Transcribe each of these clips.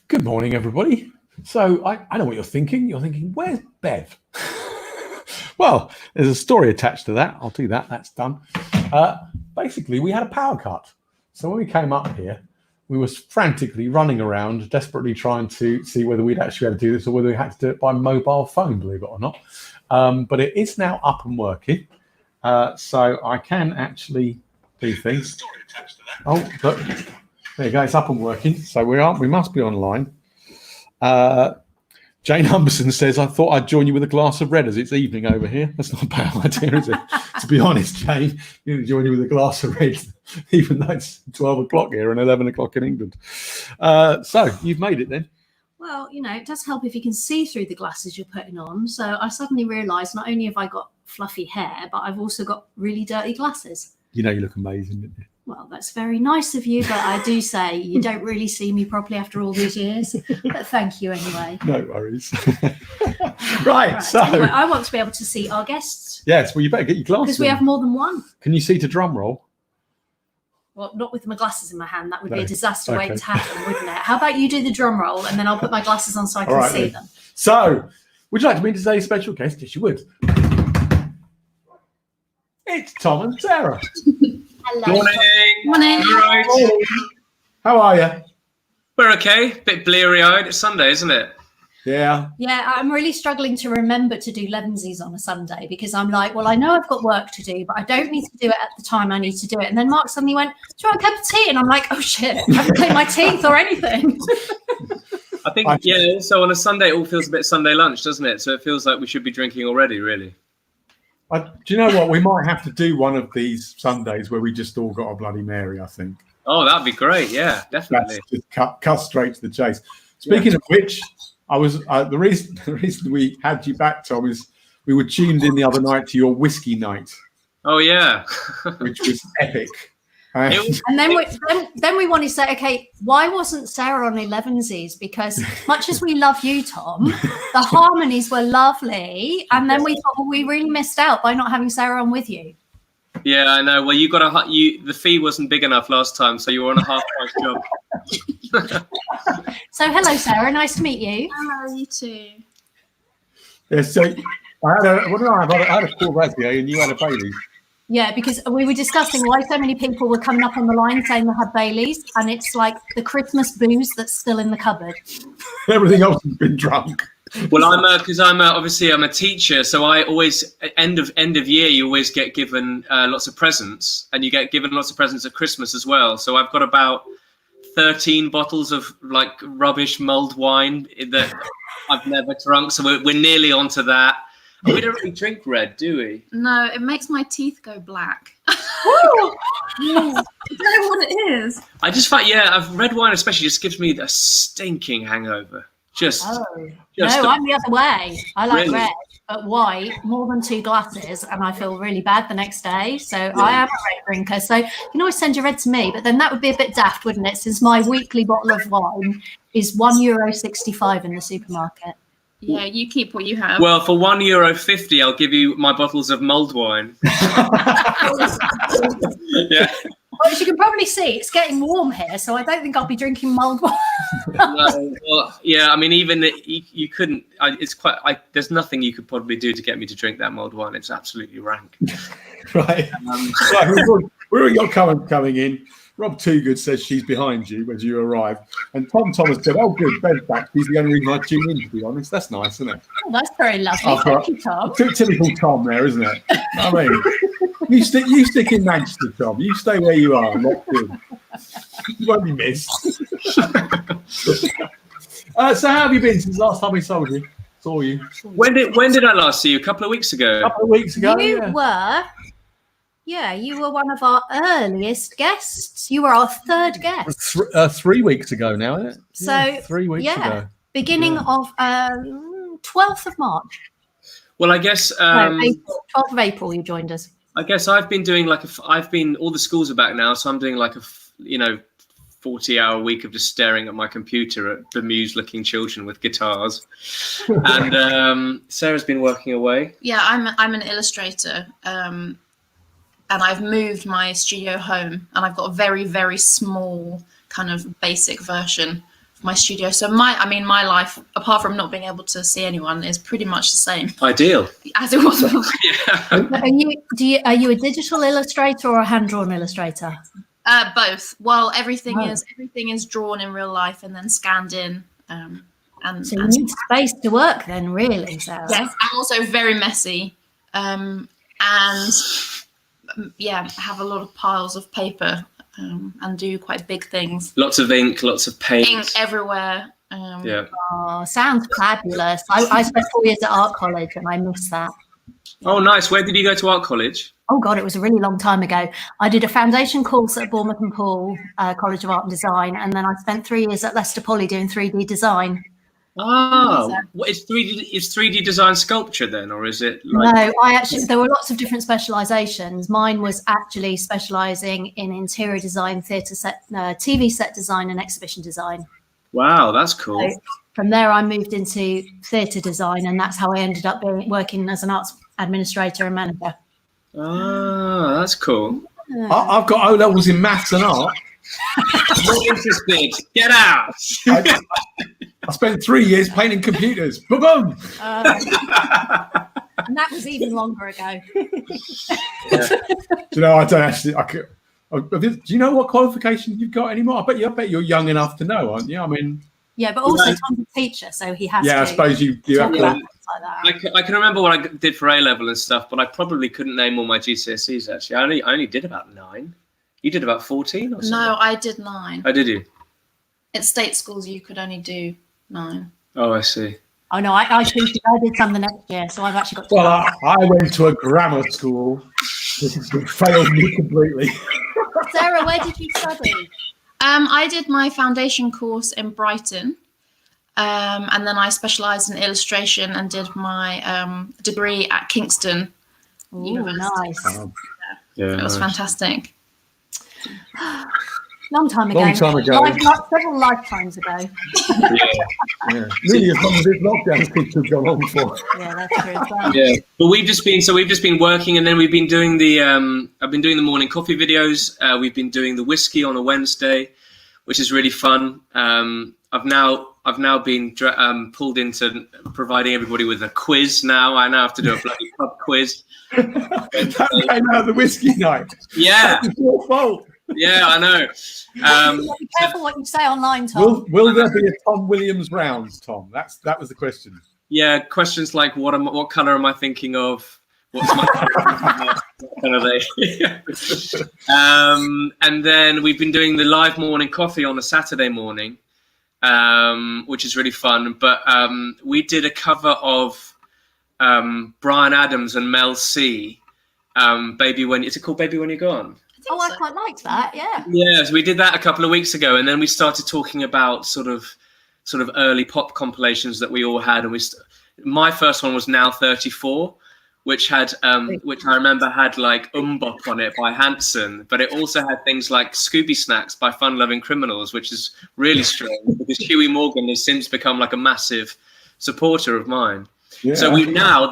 Good morning, everybody. So I know what you're thinking. You're thinking, where's Bev? Well, there's a story attached to that. I'll do that. That's done. Basically, we had a power cut. So when we came up here, we were frantically running around, desperately trying to see whether we'd actually be able to do this or whether we had to do it by mobile phone, believe it or not. But it is now up and working. So I can actually do things. Oh, but there you go. It's up and working. So we must be online. Jane Humberson says, I thought I'd join you with a glass of red as it's evening over here. That's not a bad idea, is it? To be honest, Jane, I'm going to join you with a glass of red, even though it's 12 o'clock here and 11 o'clock in England. So you've made it then. Well, it does help if you can see through the glasses you're putting on. So I suddenly realised not only have I got fluffy hair, but I've also got really dirty glasses. You look amazing, don't you? Well, that's very nice of you, but I do say you don't really see me properly after all these years. But thank you anyway. No worries. Right, so anyway, I want to be able to see our guests. Yes, well, you better get your glasses. Because we have more than one. Can you see to drum roll? Well, not with my glasses in my hand. That would be a disaster waiting to happen, wouldn't it? How about you do the drum roll and then I'll put my glasses on so I can see them. So, would you like to meet today's special guest? Yes, you would. It's Tom and Sarah. Hello. Morning. Morning. Right. How are you? We're okay. Bit bleary-eyed. It's Sunday, isn't it? Yeah. Yeah, I'm really struggling to remember to do Elevenses on a Sunday because I'm like, well, I know I've got work to do, but I don't need to do it at the time I need to do it. And then Mark suddenly went, do you want a cup of tea? And I'm like, oh shit, I haven't cleaned my teeth or anything. I think, also on a Sunday, it all feels a bit Sunday lunch, doesn't it? So it feels like we should be drinking already, really. Do you know what? We might have to do one of these Sundays where we just all got a Bloody Mary, I think. Oh, that'd be great. Yeah, definitely. Just cut straight to the chase. Speaking of which, I was the reason we had you back, Tom, is we were tuned in the other night to your whiskey night. Oh, yeah. Which was epic. And then we wanted to say, okay, why wasn't Sarah on Elevenses? Because much as we love you, Tom, the harmonies were lovely. And then we thought, well, we really missed out by not having Sarah on with you. Yeah, I know. Well, the fee wasn't big enough last time, so you were on a half-price job. So, hello, Sarah. Nice to meet you. Hello, you too. Yeah, so I had a Courvoisier and you had a Bailey's. Yeah, because we were discussing why so many people were coming up on the line saying they had Baileys, and it's like the Christmas booze that's still in the cupboard. Everything else has been drunk. Well, obviously I'm a teacher, so I always end of year you always get given lots of presents, and you get given lots of presents at Christmas as well. So I've got about 13 bottles of like rubbish mulled wine that I've never drunk, so we're nearly onto that. We don't really drink red, do we? No, it makes my teeth go black. I don't know what it is. I just find, red wine especially just gives me a stinking hangover. I'm the other way. I like red, but white, more than 2 glasses, and I feel really bad the next day. So I am a red drinker. So you can always send your red to me, but then that would be a bit daft, wouldn't it? Since my weekly bottle of wine is €1.65 in the supermarket. Yeah, you keep what you have. Well, for €1.50, I'll give you my bottles of mulled wine. Yeah. Well, as you can probably see, it's getting warm here, so I don't think I'll be drinking mulled wine. I mean, even you couldn't. There's nothing you could probably do to get me to drink that mulled wine. It's absolutely rank. Right. Where are you coming in? Rob Toogood says she's behind you as you arrive. And Tom Thomas said, oh, good, Ben's back. He's the only reason I tune in, to be honest. That's nice, isn't it? Oh, that's very lovely. Thank you, Tom. Typical Tom there, isn't it? I mean, you stick in Manchester, Tom. You stay where you are. Locked in. You won't be missed. So how have you been since last time we saw you? When did I last see you? A couple of weeks ago? A couple of weeks ago, you were one of our earliest guests. You were our third guest. 3 weeks ago now, isn't it? So 3 weeks ago. Beginning of 12th of March. Well, I guess April, 12th of April you joined us. I guess I've been doing all the schools are back now, so I'm doing 40-hour week of just staring at my computer at bemused-looking children with guitars. And Sarah's been working away. Yeah, I'm an illustrator. And I've moved my studio home, and I've got a very, very small kind of basic version my studio. So my life, apart from not being able to see anyone, is pretty much the same Ideal. as it was before. Yeah. Are you a digital illustrator or a hand-drawn illustrator? Both. Well, everything is drawn in real life and then scanned in. So you need space to work then, really, Sarah? Yes, I'm also very messy. And have a lot of piles of paper and do quite big things. Lots of ink, lots of paint. Ink everywhere. Yeah. Oh, sounds fabulous. I spent 4 years at art college and I miss that. Oh, nice. Where did you go to art college? Oh, God, it was a really long time ago. I did a foundation course at Bournemouth and Paul College of Art and Design, and then I spent 3 years at Leicester Poly doing 3D design. Oh, what is 3D? Is 3D design sculpture then, or is it? Like... No, there were lots of different specializations. Mine was actually specializing in interior design, theatre set, TV set design, and exhibition design. Wow, that's cool. So from there, I moved into theatre design, and that's how I ended up working as an arts administrator and manager. Ah, that's cool. I've got O levels in maths and art. Not interested. Get out. I spent 3 years painting computers. Boom. And that was even longer ago. Do you know? I don't actually. Do you know what qualifications you've got anymore? I bet you're young enough to know, aren't you? I mean. Yeah, but also Tom's a teacher, so he has to. Yeah, I suppose you have to. Like that. I can remember what I did for A level and stuff, but I probably couldn't name all my GCSEs. Actually, I only did about 9. You did about 14 or something? No, I did 9. Oh, did you? At state schools, you could only do 9. Oh, I see. Oh no, I did some the next year, so I've actually got. Well, I went to a grammar school. This failed me completely. Sarah, where did you study? I did my foundation course in Brighton, and then I specialised in illustration and did my degree at Kingston University. Nice. Yeah, it was fantastic. Long time ago. Several lifetimes ago. Yeah. Really, as long as this lockdown could go on for. Yeah, that's true as well. Yeah, but we've just been working, and then we've been doing the I've been doing the morning coffee videos. We've been doing the whiskey on a Wednesday, which is really fun. I've now been pulled into providing everybody with a quiz. Now I have to do a bloody pub quiz. That came out of the whiskey night. Yeah, it's your fault. Yeah, I know. Be careful what you say online, Tom. Will there be a Tom Williams round, Tom? That was the question. Yeah, questions like what colour am I thinking of? What's my kind of thing. And then we've been doing the live morning coffee on a Saturday morning, which is really fun. But we did a cover of Bryan Adams and Mel C. Is it called Baby When You're Gone? I quite liked that. Yeah. Yes, we did that a couple of weeks ago, and then we started talking about sort of early pop compilations that we all had, and my first one was Now 34, which had which I remember had like Bop on it by Hanson, but it also had things like Scooby Snacks by Fun Loving Criminals, which is really strange because Huey Morgan has since become like a massive supporter of mine. Yeah. So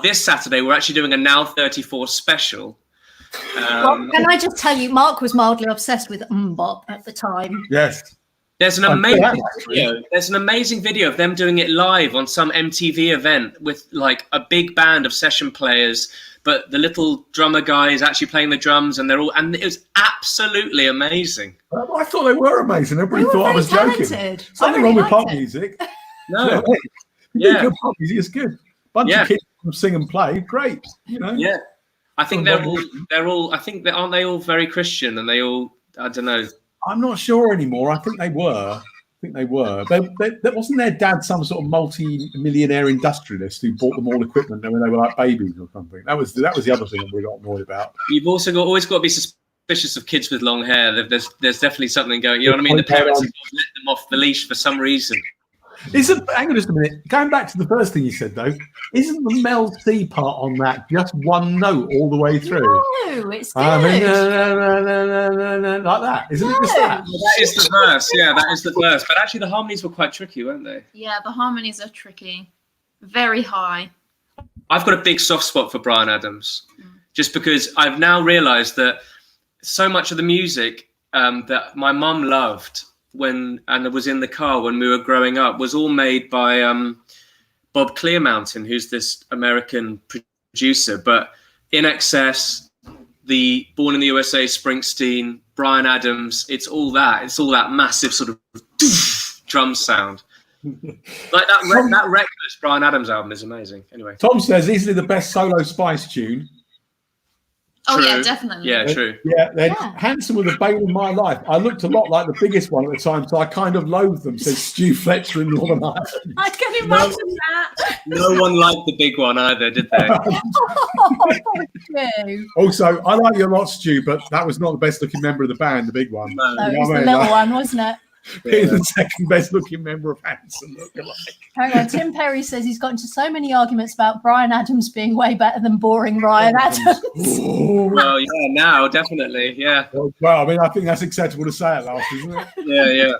this Saturday we're actually doing a Now 34 special. Well, can I just tell you, Mark was mildly obsessed with Bop at the time. Yes. There's an amazing video of them doing it live on some MTV event with like a big band of session players, but the little drummer guy is actually playing the drums, and it was absolutely amazing. I thought they were amazing. Everybody thought I was joking. Something wrong with pop music. No. Yeah. Good pop music is good. Bunch of kids sing and play, great. Yeah. I think they're all. I think aren't they all very Christian? And they all. I don't know. I'm not sure anymore. I think they were. That wasn't their dad some sort of multi-millionaire industrialist who bought them all equipment when they were like babies or something. That was the other thing that we got annoyed about. You've also always got to be suspicious of kids with long hair. There's definitely something going. You know what I mean? The parents have let them off the leash for some reason. Hang on just a minute. Going back to the first thing you said, though, isn't the Mel C part on that just one note all the way through? No, it's good. Like that, isn't it? Just that? That is the verse. Yeah, that is the verse. But actually, the harmonies were quite tricky, weren't they? Yeah, the harmonies are tricky. Very high. I've got a big soft spot for Bryan Adams, just because I've now realised that so much of the music that my mum loved and it was in the car when we were growing up, was all made by Bob Clearmountain, who's this American producer. But In Excess, the Born in the USA, Springsteen, Bryan Adams, it's all that massive sort of drum sound. Like that Reckless Bryan Adams album is amazing. Anyway, Tom says easily the best solo Spice tune. Oh True. yeah, definitely. Yeah, true. Yeah, Hanson was the bane of my life. I looked a lot like the biggest one at the time, so I kind of loathed them, says Stu Fletcher in Northern Ireland. I can imagine that. No one liked the big one either, did they? Also, I like you a lot, Stu, but that was not the best looking member of the band, the big one. No, it was the little one, wasn't it? Being the second best looking member of Hanson. Hang on, Tim Perry says he's got into so many arguments about Bryan Adams being way better than boring Ryan Adams. Well, yeah, now definitely, yeah. Well, I mean, I think that's acceptable to say at last, isn't it? Yeah.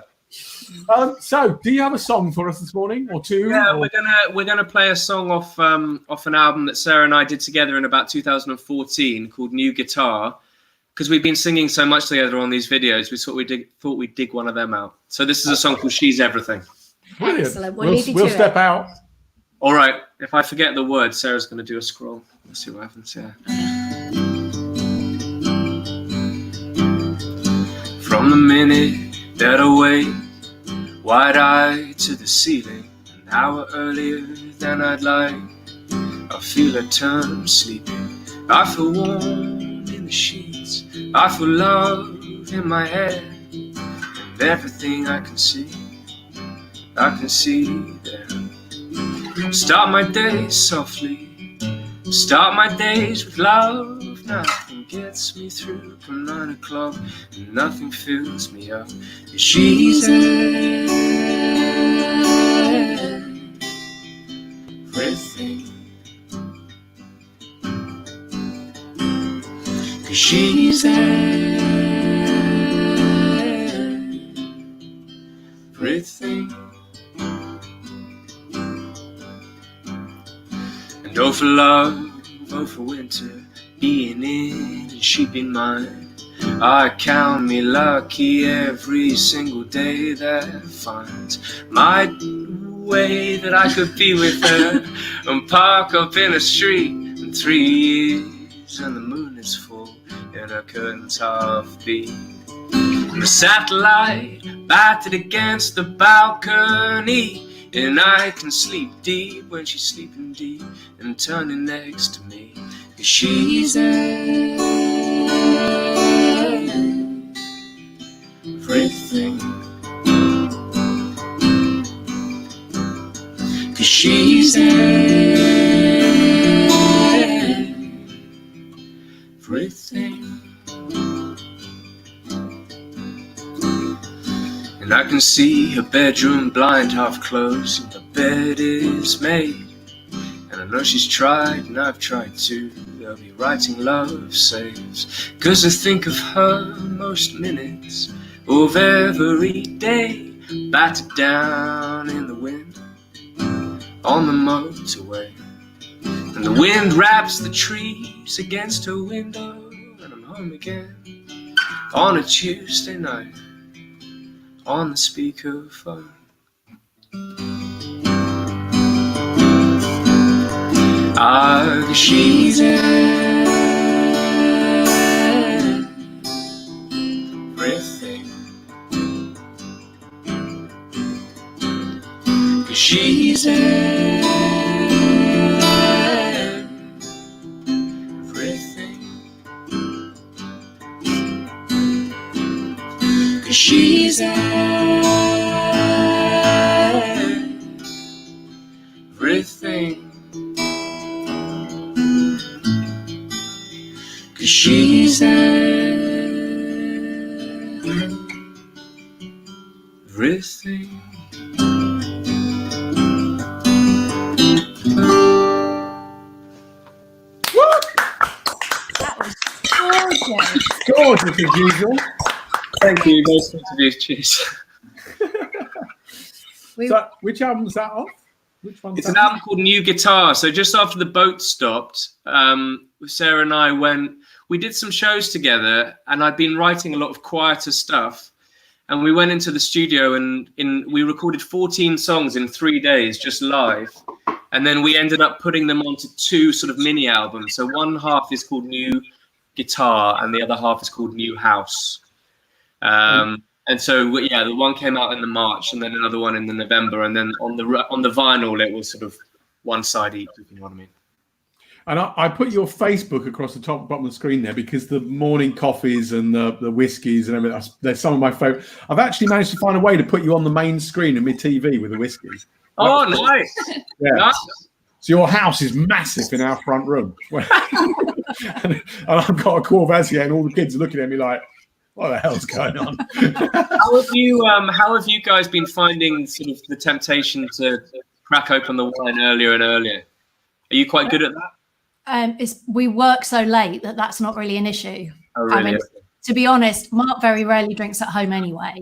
So, do you have a song for us this morning, or two? Yeah, or? we're gonna play a song off an album that Sarah and I did together in about 2014 called New Guitar. Because we've been singing so much together on these videos, we thought we'd dig one of them out. So this is a song called She's Everything. Brilliant. Excellent. We'll step out. All right. If I forget the word, Sarah's going to do a scroll. Let's see what happens here. From the minute that I wake, wide-eyed to the ceiling, an hour earlier than I'd like, I feel a turn sleepy. I feel warm in the sheets. I feel love in my head, and everything I can see there. Start my days softly, start my days with love. Nothing gets me through from 9 o'clock, and nothing fills me up. She's everything. She's everything. And oh for love, oh for winter, being in and she be mine. I count me lucky every single day that finds my way, that I could be with her and park up in a street in 3 years, and the moon is full and her curtains half beat. And the satellite battered against the balcony, and I can sleep deep when she's sleeping deep and turning next to me. 'Cause she's everything. 'Cause she's everything. And I can see her bedroom blind half closed, and the bed is made. And I know she's tried, and I've tried too. They'll be writing love saves, 'cause I think of her most minutes of every day, battered down in the wind on the motorway. And the wind wraps the trees against her window, and I'm home again on a Tuesday night on the speakerphone. Ah, she's everything. 'Cause she's everything. 'Cause she's everything. 'Cause she's everything. That was gorgeous. Gorgeous as usual. Thank you, nice interviews. Cheers. So, which album's that off? Which one's It's that? an album called New Guitar. So just after the boat stopped, Sarah and I we did some shows together, and I'd been writing a lot of quieter stuff. and we went into the studio and we recorded 14 songs in 3 days, just live. And then we ended up putting them onto 2 sort of mini albums. So one half is called New Guitar and the other half is called New House. And so, yeah, the one came out in the March and then another one in the November. And then on the vinyl, it was sort of one side each, if you know what I mean. And I put your Facebook across the top bottom of the screen there because the morning coffees and the whiskies and everything, they're some of my favorite. I've actually managed to find a way to put you on the main screen of my TV with the whiskies. Oh, nice. Yeah. Nice. So your house is massive in our front room. And I've got a Courvoisier and all the kids are looking at me like, what the hell's going on? How have you guys been finding sort of the temptation to crack open the wine earlier and earlier? Are you quite good at that? We work so late that's not really an issue. Oh, really? I mean, to be honest, Mark very rarely drinks at home anyway.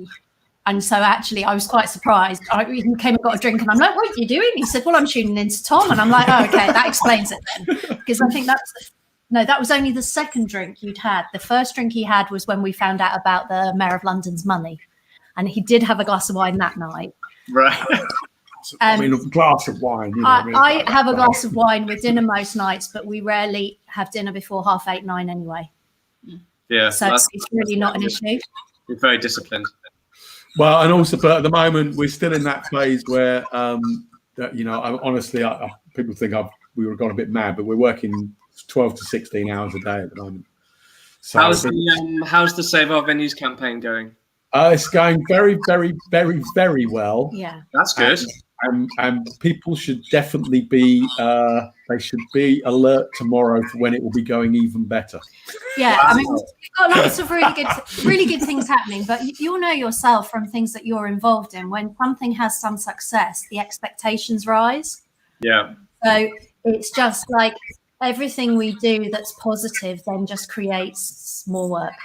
And so actually I was quite surprised. He came and got a drink and I'm like, what are you doing? He said, well, I'm tuning into Tom. And I'm like, oh, okay, that explains it then. Because I think that was only the second drink you'd had. The first drink he had was when we found out about the Mayor of London's money. And he did have a glass of wine that night. Right. I mean, a glass of wine. You know, I have a glass of wine with dinner most nights, but we rarely have dinner before 8:30, 9 anyway. Yeah. So it's really not an issue. You're very disciplined. Well, and also, but at the moment, we're still in that phase where, you know, honestly, people think we were gone a bit mad, but we're working 12 to 16 hours a day at the moment. So how's the Save Our Venues campaign going? It's going very, very, very, very well. Yeah, that's good. And people should definitely be alert tomorrow for when it will be going even better. Yeah, wow. I mean, we've got lots of really good things happening, but you'll know yourself from things that you're involved in. When something has some success, the expectations rise. Yeah. So it's just like everything we do that's positive then just creates more work.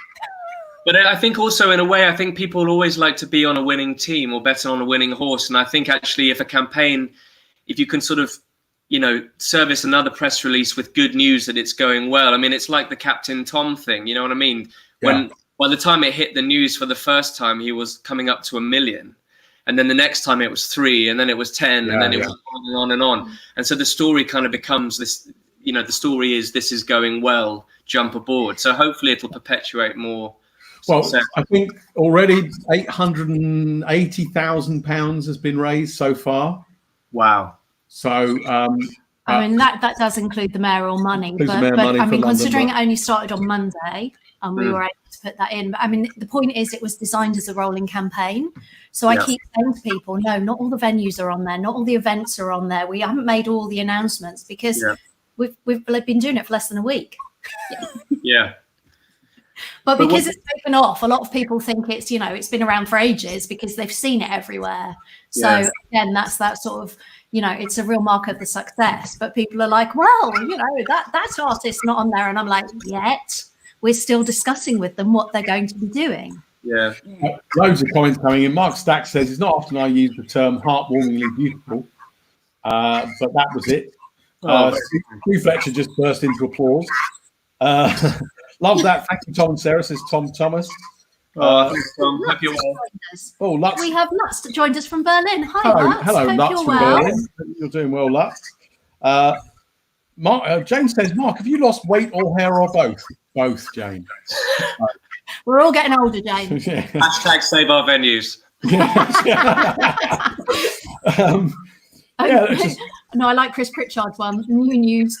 But I think also, in a way, I think people always like to be on a winning team or bet on a winning horse. And I think actually if you can sort of, you know, service another press release with good news that it's going well. I mean, it's like the Captain Tom thing, you know what I mean? When by the time it hit the news for the first time, he was coming up to 1 million. And then the next time it was 3, and then it was 10, and then it was on and on and on. And so the story kind of becomes this, you know, the story is this is going well, jump aboard. So hopefully it'll perpetuate more. Well, I think already £880,000 has been raised so far. Wow. So, I mean, that does include the mayoral money. But I mean, considering it only started on Monday and we were able to put that in. But I mean, the point is it was designed as a rolling campaign. So I keep saying to people, no, not all the venues are on there. Not all the events are on there. We haven't made all the announcements because we've been doing it for less than a week. Yeah. But because it's taken off, a lot of people think it's, you know, it's been around for ages because they've seen it everywhere. So again, that's that sort of, you know, it's a real mark of the success. But people are like, well, you know, that artist's not on there. And I'm like, yet we're still discussing with them what they're going to be doing. Yeah. Loads of comments coming in. Mark Stack says, it's not often I use the term heartwarmingly beautiful, but that was it. Steve Fletcher just burst into applause. Love that. Thank you, Tom and Sarah, says Tom Thomas. Thanks, Tom. Hope you're well. Lutz. We have Lutz that joined us from Berlin. Hi, Lutz. Hello, Hope Lutz you're from Berlin. You're doing well, Lutz. Jane says, Mark, have you lost weight or hair or both? Both, Jane. We're all getting older, Jane. Hashtag Save Our Venues. No, I like Chris Pritchard's one. New news.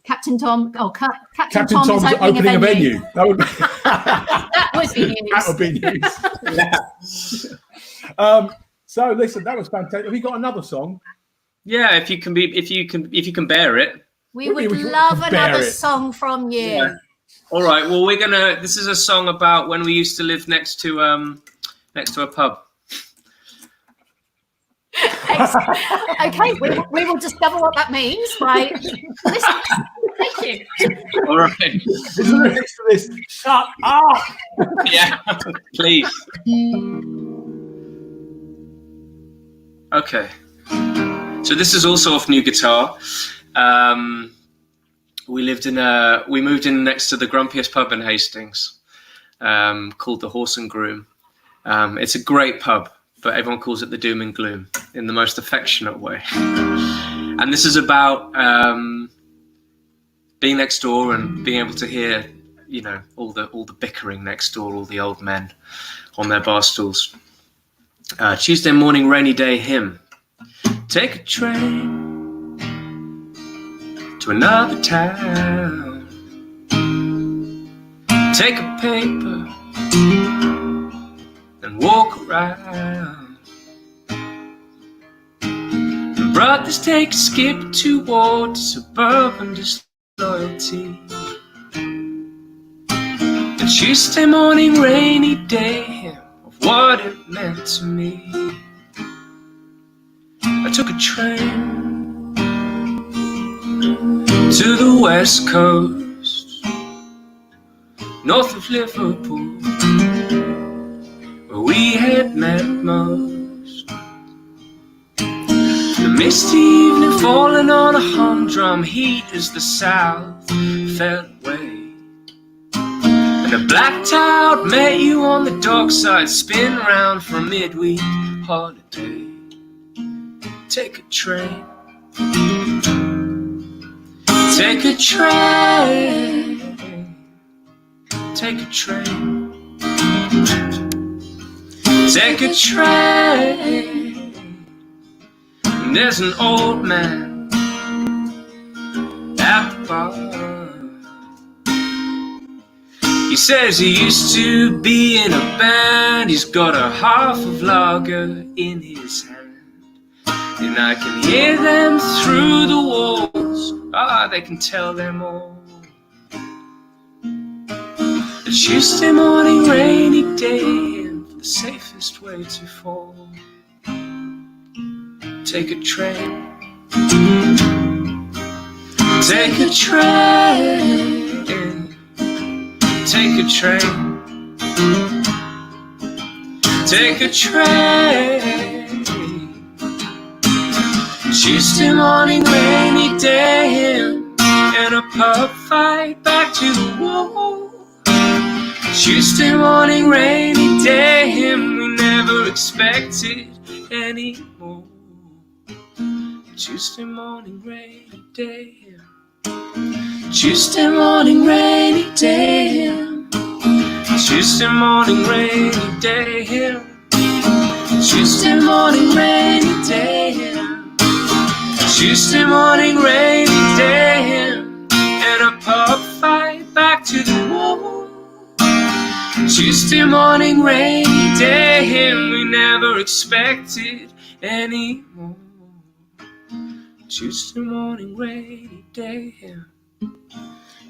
Captain Tom. Oh, Captain Tom's is opening a venue. That would be, that would be news. That would be news. So listen, that was fantastic. Have you got another song? Yeah, if you can bear it. We would love another song from you. Yeah. All right. Well, this is a song about when we used to live next to a pub. Okay, we will discover what that means by listening. Thank you. All right. This. Shut up. Yeah, please. Okay. So this is also off New Guitar. We moved in next to the grumpiest pub in Hastings, called the Horse and Groom. It's a great pub, but everyone calls it the Doom and Gloom in the most affectionate way. And this is about being next door and being able to hear, you know, all the bickering next door, all the old men on their bar stools. Tuesday morning, rainy day hymn. Take a train to another town. Take a paper and walk around. And brothers take a skip toward suburban disloyalty. The Tuesday morning rainy day of what it meant to me. I took a train to the west coast, north of Liverpool, where we had met most. The misty evening falling on a humdrum heat as the south fell away. And a blacked out met you on the dockside, spin round for a midweek holiday. Take a train. Take a train. Take a train. Take a train. And there's an old man at the bar. He says he used to be in a band. He's got a half of lager in his hand. And I can hear them through the walls. They can tell them all. The Tuesday morning rainy day, and the safest way to fall. Take a train. Take a train. Take a train. Take a train. Tuesday morning rainy day and a pub fight back to the wall. Tuesday morning rainy day and we never expected anymore. Tuesday morning rainy day. Tuesday morning rainy day. Tuesday morning rainy day. Tuesday morning rainy day. Tuesday morning rainy day and a pub fight back to the wall. Tuesday morning rainy day and we never expected anymore. Tuesday morning rainy day.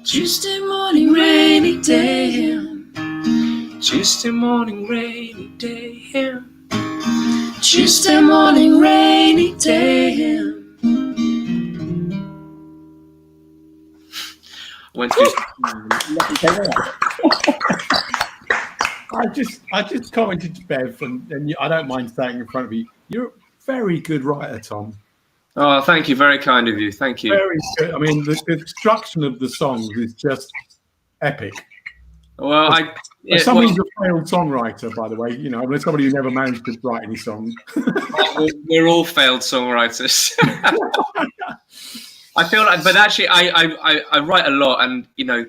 Tuesday morning rainy day. Tuesday morning rainy day. Tuesday morning rainy day. Went through. I just commented to Bev, and I don't mind saying in front of you, you're a very good writer, Tom. Oh, thank you. Very kind of you. Thank you. Very good. I mean, the construction of the songs is just epic. Well, somebody's a failed songwriter, by the way. You know, there's somebody who never managed to write any songs. We're all failed songwriters. I feel like, but actually, I write a lot, and you know,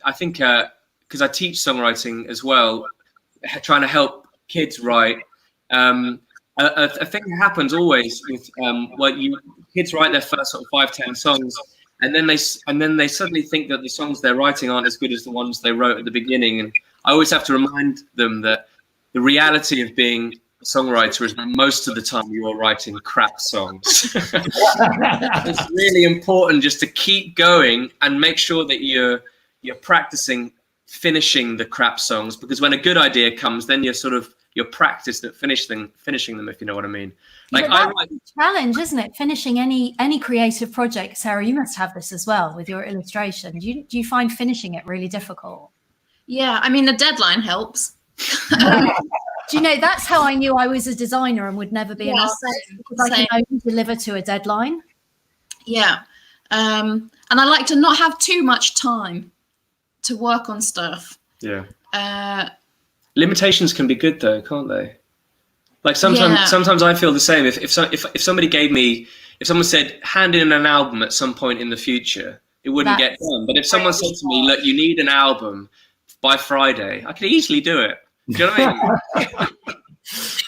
I think because I teach songwriting as well, trying to help kids write. A thing that happens always with kids write their first sort of 5-10 songs, and then they suddenly think that the songs they're writing aren't as good as the ones they wrote at the beginning. And I always have to remind them that the reality of being a songwriter is that most of the time you are writing crap songs. It's really important just to keep going and make sure that you're practicing finishing the crap songs, because when a good idea comes, then you're practiced at finishing them, if you know what I mean. Like that's a challenge, isn't it? Finishing any creative project. Sarah, you must have this as well with your illustration. Do you find finishing it really difficult? Yeah, I mean, the deadline helps. Do you know, that's how I knew I was a designer and would never be an artist, because I can only deliver to a deadline. Yeah. And I like to not have too much time to work on stuff. Yeah. Limitations can be good though, can't they? Like sometimes I feel the same. If somebody gave me, if someone said hand in an album at some point in the future, it wouldn't get done. But if someone said to me, look, you need an album by Friday, I could easily do it. Do you know what I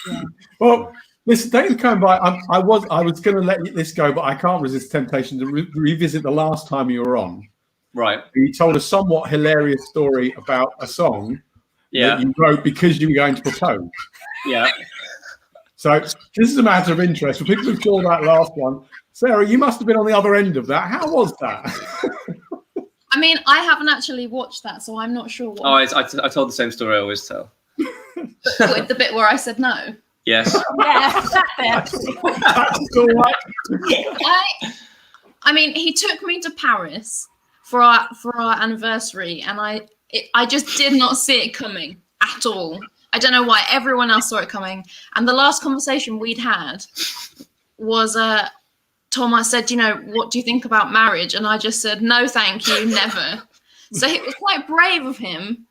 mean? Well, listen, thanks for coming by. I was going to let this go, but I can't resist temptation to revisit the last time you were on. Right. You told a somewhat hilarious story about a song that you wrote because you were going to propose. Yeah. So this is a matter of interest for people who saw that last one. Sarah, you must have been on the other end of that. How was that? I mean, I haven't actually watched that, so I'm not sure. I told the same story I always tell. With the bit where I said no. Yes. Yeah, that bit. I mean, he took me to Paris for our anniversary, and I just did not see it coming at all. I don't know why. Everyone else saw it coming. And the last conversation we'd had was Tom, I said, you know, what do you think about marriage? And I just said, no, thank you, never. So it was quite brave of him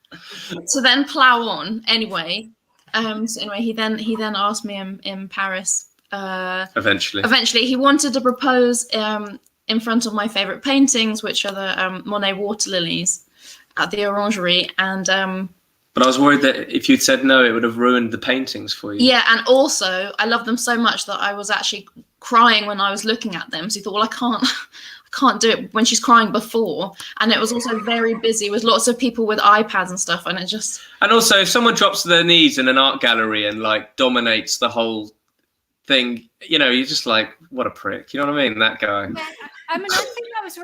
to then plow on anyway. So anyway, he then asked me in Paris. Eventually, he wanted to propose in front of my favorite paintings, which are the Monet water lilies at the Orangerie. And but I was worried that if you'd said no, it would have ruined the paintings for you. Yeah, and also I love them so much that I was actually crying when I was looking at them. So he thought, well, I can't do it when she's crying before. And it was also very busy with lots of people with iPads and stuff, and it just. And also, if someone drops to their knees in an art gallery and like dominates the whole thing, you know, you're just like, what a prick. You know what I mean? That guy. Yeah. I mean, I think that was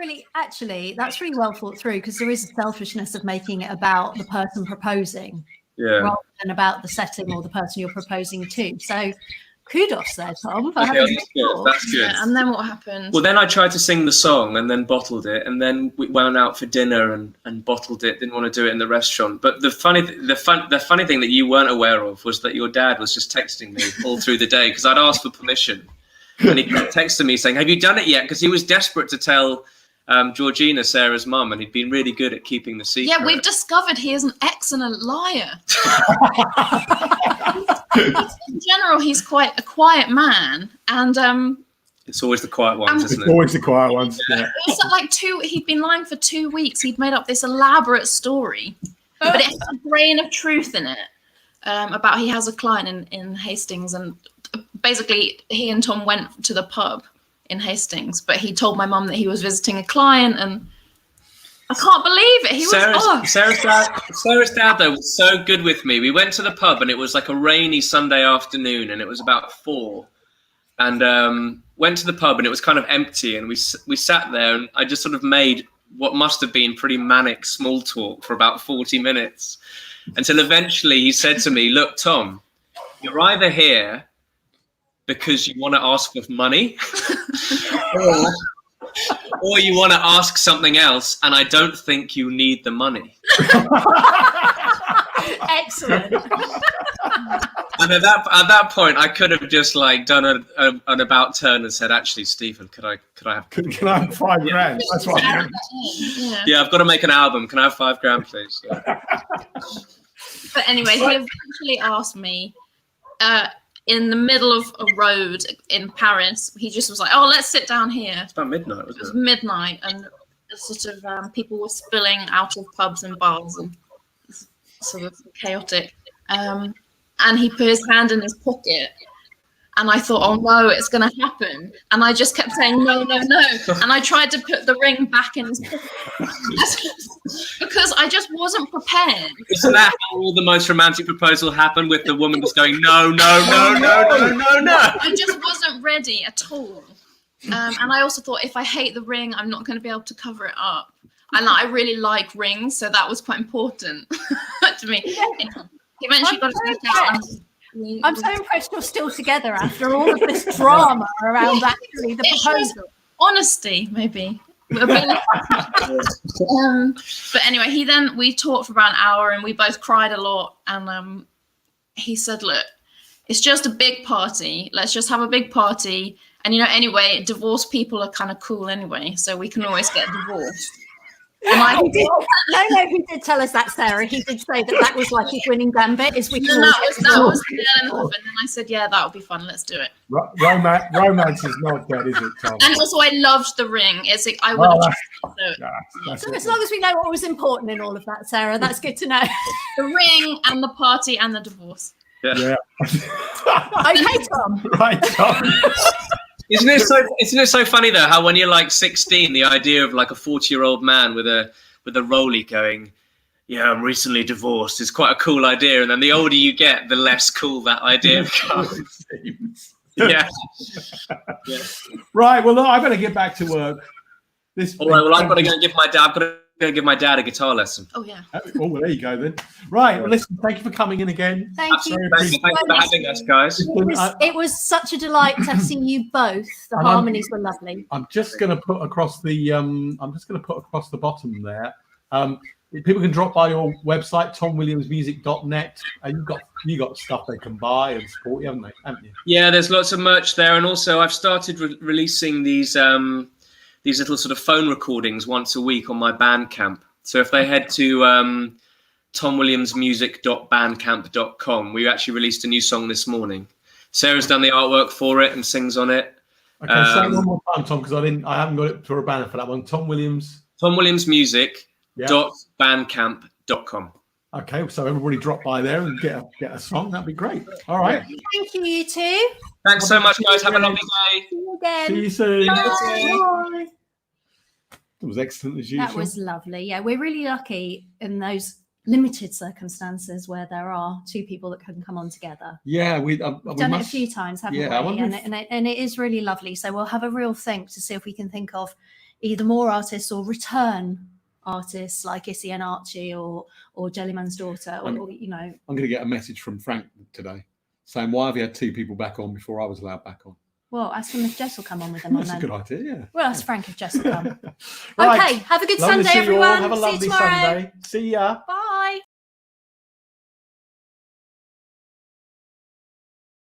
that's really well thought through, because there is a selfishness of making it about the person proposing rather than about the setting or the person you're proposing to. So kudos there, Tom, for having that's good. Yeah, and then what happened? Well, then I tried to sing the song and then bottled it, and then we went out for dinner and bottled it. Didn't want to do it in the restaurant. But the funny thing that you weren't aware of was that your dad was just texting me all through the day, because I'd asked for permission. And he texted me saying, have you done it yet? Because he was desperate to tell Georgina, Sarah's mum, and he'd been really good at keeping the secret. Yeah, we've discovered he is an excellent liar. In general, he's quite a quiet man. And it's always the quiet ones, isn't it? It's always the quiet ones, yeah. It was like he'd been lying for 2 weeks. He'd made up this elaborate story, but it has a grain of truth in it about he has a client in Hastings, and basically he and Tom went to the pub in Hastings, but he told my mum that he was visiting a client, and I can't believe it. He was Sarah's dad though was so good with me. We went to the pub and it was like a rainy Sunday afternoon, and it was about 4, and went to the pub and it was kind of empty, and we sat there, and I just sort of made what must have been pretty manic small talk for about 40 minutes, until eventually he said to me, look, Tom, you're either here because you want to ask for money or you want to ask something else, and I don't think you need the money. Excellent. And at that point, I could have just like done an about turn and said, actually, Stephen, could I have Can I have $5 grand? That's what I meant. Yeah, I've got to make an album. Can I have $5 grand, please? Yeah. But anyway, he eventually asked me in the middle of a road in Paris. He just was like, oh, let's sit down here. It's about midnight, wasn't it? It was midnight, and sort of people were spilling out of pubs and bars, and sort of chaotic. And he put his hand in his pocket, and I thought, oh no, it's going to happen. And I just kept saying, no, no, no. And I tried to put the ring back in his pocket because I just wasn't prepared. Isn't that how all the most romantic proposal happened, with the woman just going, no, no, no, no, no, no, no? I just wasn't ready at all. And I also thought, if I hate the ring, I'm not going to be able to cover it up. And I really like rings, so that was quite important to me. He eventually got it out. I'm so impressed you're still together after all of this drama around actually the proposal. Honesty, maybe. But anyway, we talked for about an hour, and we both cried a lot. And he said, look, it's just a big party. Let's just have a big party. And, anyway, divorced people are kind of cool anyway, so we can always get divorced. He did, no, he did tell us that, Sarah. He did say that was like his winning gambit. Is we And can that was the nail in the coffin. And I said, yeah, that'll be fun. Let's do it. Romance is not dead, is it, Tom? And also, I loved the ring. It's like, I would have That's So as long as we know what was important in all of that, Sarah, that's good to know. the ring and the party and the divorce. Yeah. Okay, Tom. Right, Tom. Isn't it so funny though how when you're like 16, the idea of like a 40-year-old man with a rollie going, yeah, I'm recently divorced is quite a cool idea, and then the older you get, the less cool that idea becomes. Yeah. Right. Well, look, I better get back to work. All right. Well, I've got to go and give my dad a guitar lesson. Oh, yeah. Oh, well, there you go then. Right. Well, listen. Thank you for coming in again. Thank you. Thank you for having us, guys. It was such a delight to see you both. The harmonies were lovely. I'm just going to put across the bottom there. People can drop by your website, tomwilliamsmusic.net, and you got stuff they can buy and support you, haven't you? Yeah, there's lots of merch there, and also I've started releasing these little sort of phone recordings once a week on my Bandcamp. So if they head to tomwilliamsmusic.bandcamp.com, we actually released a new song this morning. Sarah's done the artwork for it and sings on it. Okay, say it one more time, Tom, because I haven't got it for a banner for that one. tomwilliamsmusic.bandcamp.com. Okay, so everybody drop by there and get a song. That'd be great. All right. Thank you, you two. Thanks so much, guys. Have a lovely day. See you again. See you soon. Bye. It was excellent as usual. That was lovely. Yeah, we're really lucky in those limited circumstances where there are two people that can come on together. Yeah, we've done it a few times, haven't we? And it is really lovely. So we'll have a real think to see if we can think of either more artists or return artists like Issy and Archie or Jellyman's daughter. I'm going to get a message from Frank today saying, why have you had two people back on before I was allowed back on? Well, ask him if Jess will come on with them. That's a good idea, yeah. Well, ask Frank if Jess will come. Right. Okay, have a good Lovely Sunday, to see you all. everyone. Have a See you lovely tomorrow. Sunday. See ya. Bye.